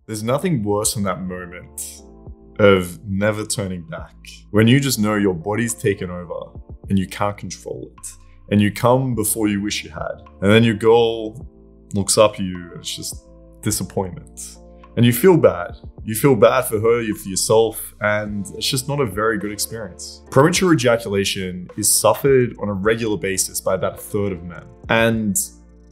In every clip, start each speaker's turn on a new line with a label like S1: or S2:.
S1: There's nothing worse than that moment of never turning back. When you just know your body's taken over and you can't control it. And you come before you wish you had. And then your girl looks up at you and it's just disappointment. And you feel bad. You feel bad for her, for yourself, and it's just not a very good experience. Premature ejaculation is suffered on a regular basis by about 1/3 of men. And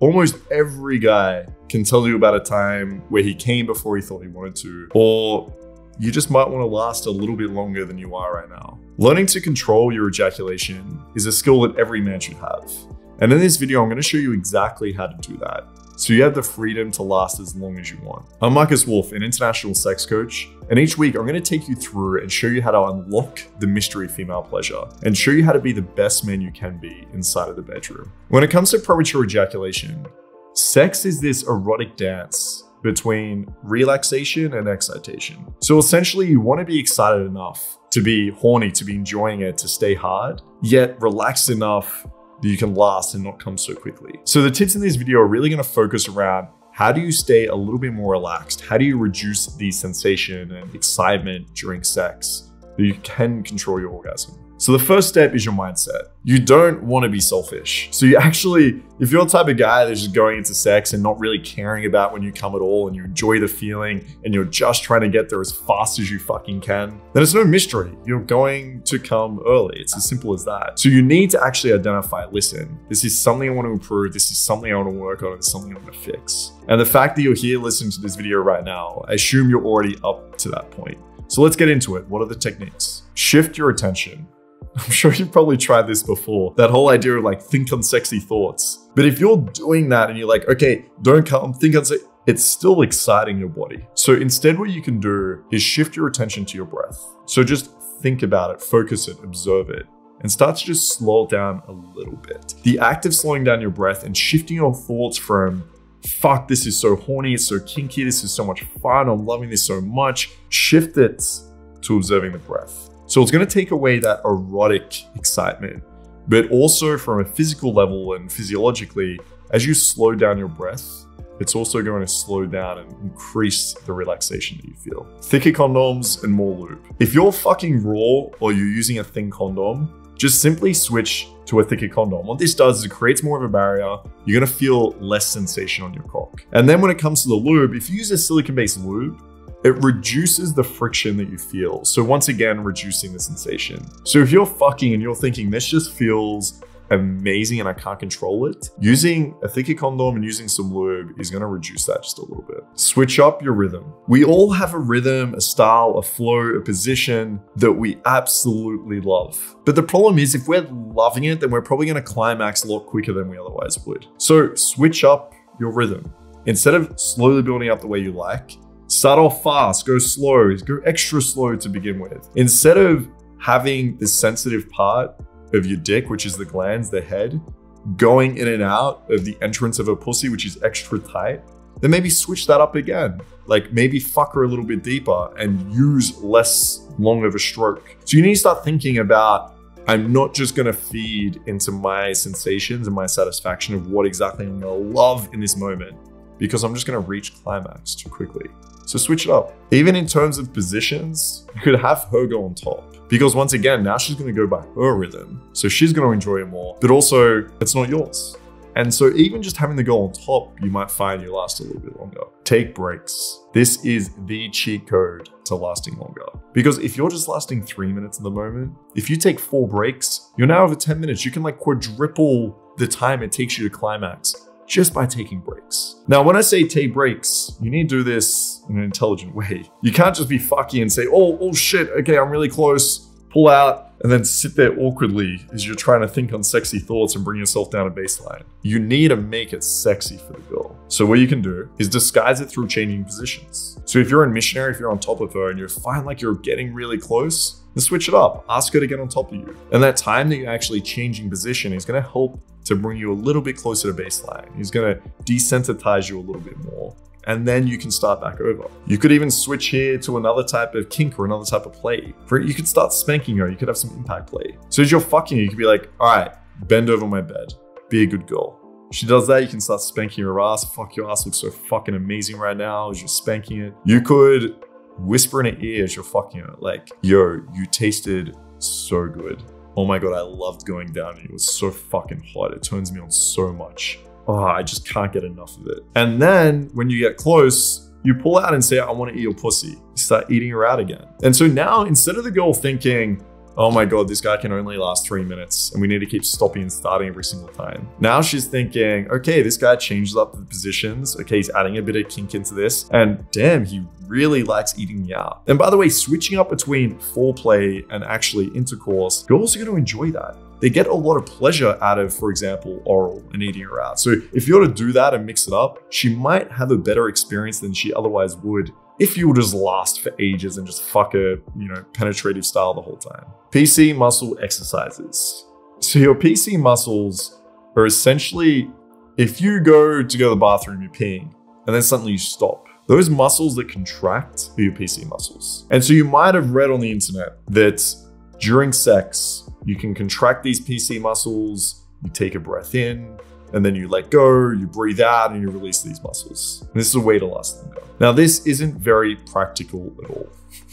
S1: almost every guy can tell you about a time where he came before he thought he wanted to, or you just might want to last a little bit longer than you are right now. Learning to control your ejaculation is a skill that every man should have. And in this video, I'm going to show you exactly how to do that, so you have the freedom to last as long as you want. I'm Markus, an international sex coach, and each week I'm going to take you through and show you how to unlock the mystery female pleasure and show you how to be the best man you can be inside of the bedroom. When it comes to premature ejaculation, sex is this erotic dance between relaxation and excitation. So essentially you want to be excited enough to be horny, to be enjoying it, to stay hard, yet relaxed enough that you can last and not come so quickly. So the tips in this video are really going to focus around how do you stay a little bit more relaxed? How do you reduce the sensation and excitement during sex so you can control your orgasm? So the first step is your mindset. You don't want to be selfish. So you actually, if you're the type of guy that's just going into sex and not really caring about when you come at all and you enjoy the feeling and you're just trying to get there as fast as you fucking can, then it's no mystery. You're going to come early. It's as simple as that. So you need to actually identify, listen, this is something I want to improve. This is something I want to work on. It's something I want to fix. And the fact that you're here listening to this video right now, I assume you're already up to that point. So let's get into it. What are the techniques? Shift your attention. I'm sure you've probably tried this before. That whole idea of like, think on sexy thoughts. But if you're doing that and you're like, okay, don't come, think on sexy, it's still exciting your body. So instead what you can do is shift your attention to your breath. So just think about it, focus it, observe it, and start to just slow it down a little bit. The act of slowing down your breath and shifting your thoughts from, fuck, this is so horny, it's so kinky, this is so much fun, I'm loving this so much, shift it to observing the breath. So it's going to take away that erotic excitement, but also from a physical level and physiologically, as you slow down your breath, it's also going to slow down and increase the relaxation that you feel. Thicker condoms and more lube. If you're fucking raw or you're using a thin condom, just simply switch to a thicker condom. What this does is it creates more of a barrier. You're going to feel less sensation on your cock. And then when it comes to the lube, if you use a silicone-based lube, it reduces the friction that you feel. So once again, reducing the sensation. So if you're fucking and you're thinking, this just feels amazing and I can't control it, using a thicker condom and using some lube is gonna reduce that just a little bit. Switch up your rhythm. We all have a rhythm, a style, a flow, a position that we absolutely love. But the problem is if we're loving it, then we're probably gonna climax a lot quicker than we otherwise would. So switch up your rhythm. Instead of slowly building up the way you like, start off fast, go slow, go extra slow to begin with. Instead of having the sensitive part of your dick, which is the glands, the head, going in and out of the entrance of a pussy, which is extra tight, then maybe switch that up again. Like maybe fuck her a little bit deeper and use less long of a stroke. So you need to start thinking about, I'm not just gonna feed into my sensations and my satisfaction of what exactly I'm gonna love in this moment, because I'm just gonna reach climax too quickly. So switch it up. Even in terms of positions, you could have her go on top, because once again, now she's gonna go by her rhythm. So she's gonna enjoy it more, but also it's not yours. And so even just having the girl on top, you might find you last a little bit longer. Take breaks. This is the cheat code to lasting longer. Because if you're just lasting 3 minutes in the moment, if you take 4 breaks, you're now over 10 minutes. You can like quadruple the time it takes you to climax just by taking breaks. Now, when I say take breaks, you need to do this in an intelligent way. You can't just be fucky and say, oh shit, okay, I'm really close, pull out, and then sit there awkwardly as you're trying to think on sexy thoughts and bring yourself down a baseline. You need to make it sexy for the girl. So what you can do is disguise it through changing positions. So if you're in missionary, if you're on top of her and you find like you're getting really close, then switch it up. Ask her to get on top of you. And that time that you're actually changing position is gonna help to bring you a little bit closer to baseline. He's gonna desensitize you a little bit more. And then you can start back over. You could even switch here to another type of kink or another type of play. You could start spanking her, you could have some impact play. So as you're fucking, you could be like, all right, bend over my bed, be a good girl. She does that, you can start spanking her ass. Fuck, your ass looks so fucking amazing right now as you're spanking it. You could whisper in her ear as you're fucking her, like, yo, you tasted so good. Oh my God, I loved going down and it was so fucking hot. It turns me on so much. Oh, I just can't get enough of it. And then when you get close, you pull out and say, I want to eat your pussy. You start eating her out again. And so now instead of the girl thinking, oh my God, this guy can only last 3 minutes and we need to keep stopping and starting every single time. Now she's thinking, okay, this guy changes up the positions. Okay, he's adding a bit of kink into this. And damn, he really likes eating me out. And by the way, switching up between foreplay and actually intercourse, girls are going to enjoy that. They get a lot of pleasure out of, for example, oral and eating her out. So if you were to do that and mix it up, she might have a better experience than she otherwise would if you would just last for ages and just fuck a, penetrative style the whole time. PC muscle exercises. So your PC muscles are essentially, if you go to the bathroom, you're peeing, and then suddenly you stop. Those muscles that contract are your PC muscles. And so you might have read on the internet that during sex, you can contract these PC muscles, you take a breath in, and then you let go, you breathe out, and you release these muscles. And this is a way to last longer. Now, this isn't very practical at all.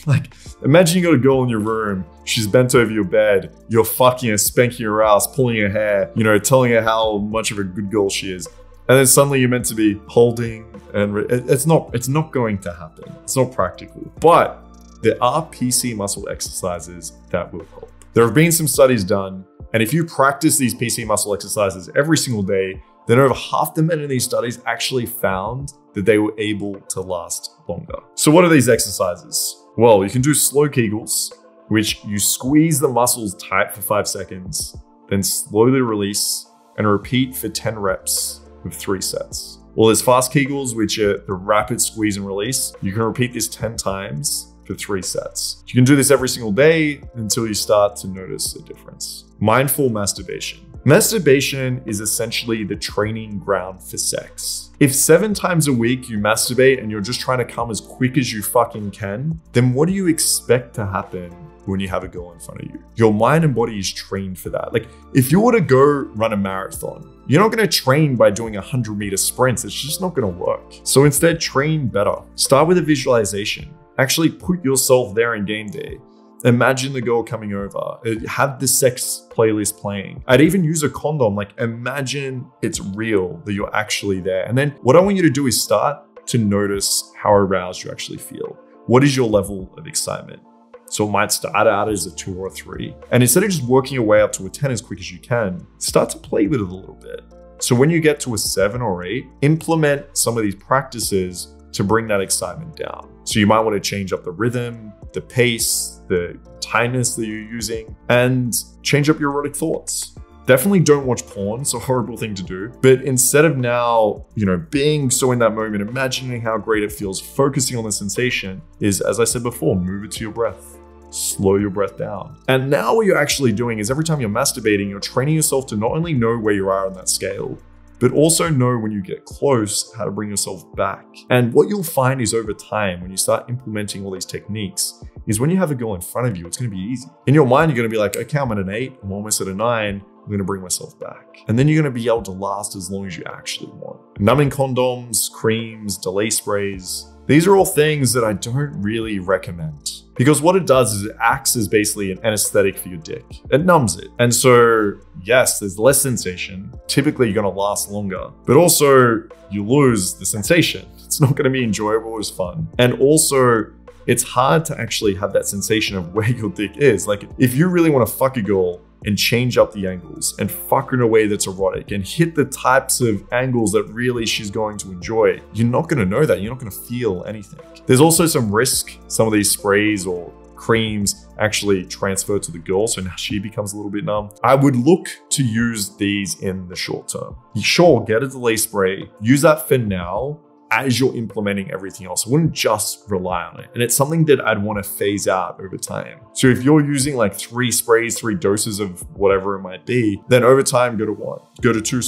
S1: Like, imagine you got a girl in your room, she's bent over your bed, you're fucking her, spanking her ass, pulling her hair, telling her how much of a good girl she is. And then suddenly you're meant to be holding, and it's not going to happen. It's not practical. But there are PC muscle exercises that will help. There have been some studies done, and if you practice these PC muscle exercises every single day, then over half the men in these studies actually found that they were able to last longer. So what are these exercises? Well, you can do slow Kegels, which you squeeze the muscles tight for 5 seconds, then slowly release and repeat for 10 reps with 3 sets. Well, there's fast Kegels, which are the rapid squeeze and release. You can repeat this 10 times for 3 sets. You can do this every single day until you start to notice a difference. Mindful masturbation. Masturbation is essentially the training ground for sex. If 7 times a week you masturbate and you're just trying to come as quick as you fucking can, then what do you expect to happen when you have a girl in front of you? Your mind and body is trained for that. Like, if you were to go run a marathon, you're not going to train by doing 100-meter sprints. It's just not going to work. So instead, train better. Start with a visualization. Actually put yourself there in game day. Imagine the girl coming over, have the sex playlist playing. I'd even use a condom. Like, imagine it's real, that you're actually there. And then what I want you to do is start to notice how aroused you actually feel. What is your level of excitement? So it might start out as a 2 or a 3. And instead of just working your way up to a 10 as quick as you can, start to play with it a little bit. So when you get to a 7 or 8, implement some of these practices to bring that excitement down. So you might want to change up the rhythm, the pace, the tightness that you're using, and change up your erotic thoughts. Definitely don't watch porn. It's a horrible thing to do. But instead of now, being so in that moment, imagining how great it feels, focusing on the sensation is, as I said before, move it to your breath. Slow your breath down. And now what you're actually doing is every time you're masturbating, you're training yourself to not only know where you are on that scale, but also know when you get close, how to bring yourself back. And what you'll find is over time, when you start implementing all these techniques, is when you have a girl in front of you, it's gonna be easy. In your mind, you're gonna be like, okay, I'm at an 8, I'm almost at a 9, I'm gonna bring myself back. And then you're gonna be able to last as long as you actually want. Numbing condoms, creams, delay sprays, these are all things that I don't really recommend. Because what it does is it acts as basically an anesthetic for your dick. It numbs it. And so, yes, there's less sensation. Typically, you're gonna last longer, but also you lose the sensation. It's not gonna be enjoyable as fun. And also, it's hard to actually have that sensation of where your dick is. Like, if you really wanna fuck a girl and change up the angles and fuck her in a way that's erotic and hit the types of angles that really she's going to enjoy, you're not gonna know that. You're not gonna feel anything. There's also some risk. Some of these sprays or creams actually transfer to the girl, so now she becomes a little bit numb. I would look to use these in the short term. Sure, get a delay spray, use that for now, as you're implementing everything else. I wouldn't just rely on it. And it's something that I'd want to phase out over time. So if you're using like 3 sprays, 3 doses of whatever it might be, then over time, go to 2,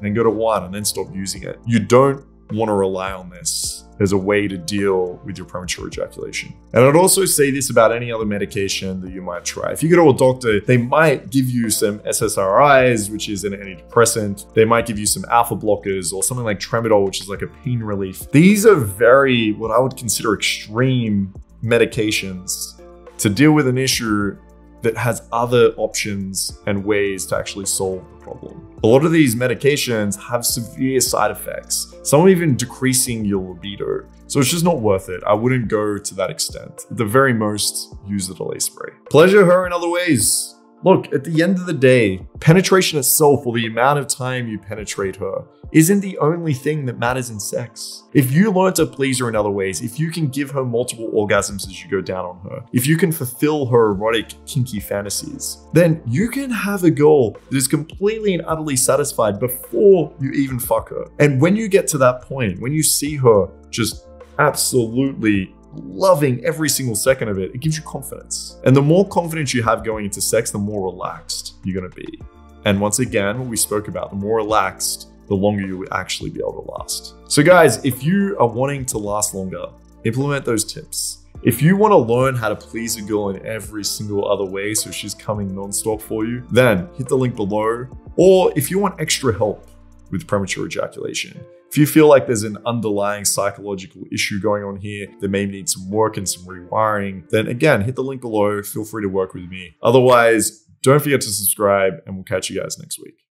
S1: then go to 1, and then stop using it. You don't want to rely on this as a way to deal with your premature ejaculation. And I'd also say this about any other medication that you might try. If you go to a doctor, they might give you some SSRIs, which is an antidepressant. They might give you some alpha blockers or something like tramadol, which is like a pain relief. These are very, what I would consider extreme medications to deal with an issue that has other options and ways to actually solve the problem. A lot of these medications have severe side effects, some even decreasing your libido. So it's just not worth it. I wouldn't go to that extent. At the very most, use the delay spray. Pleasure her in other ways. Look, at the end of the day, penetration itself, or the amount of time you penetrate her, isn't the only thing that matters in sex. If you learn to please her in other ways, if you can give her multiple orgasms as you go down on her, if you can fulfill her erotic, kinky fantasies, then you can have a girl that is completely and utterly satisfied before you even fuck her. And when you get to that point, when you see her just absolutely loving every single second of it, it gives you confidence. And the more confidence you have going into sex, the more relaxed you're gonna be. And once again, what we spoke about, the more relaxed, the longer you will actually be able to last. So guys, if you are wanting to last longer, implement those tips. If you want to learn how to please a girl in every single other way so she's coming nonstop for you, then hit the link below. Or if you want extra help with premature ejaculation, if you feel like there's an underlying psychological issue going on here that may need some work and some rewiring, then again, hit the link below. Feel free to work with me. Otherwise, don't forget to subscribe and we'll catch you guys next week.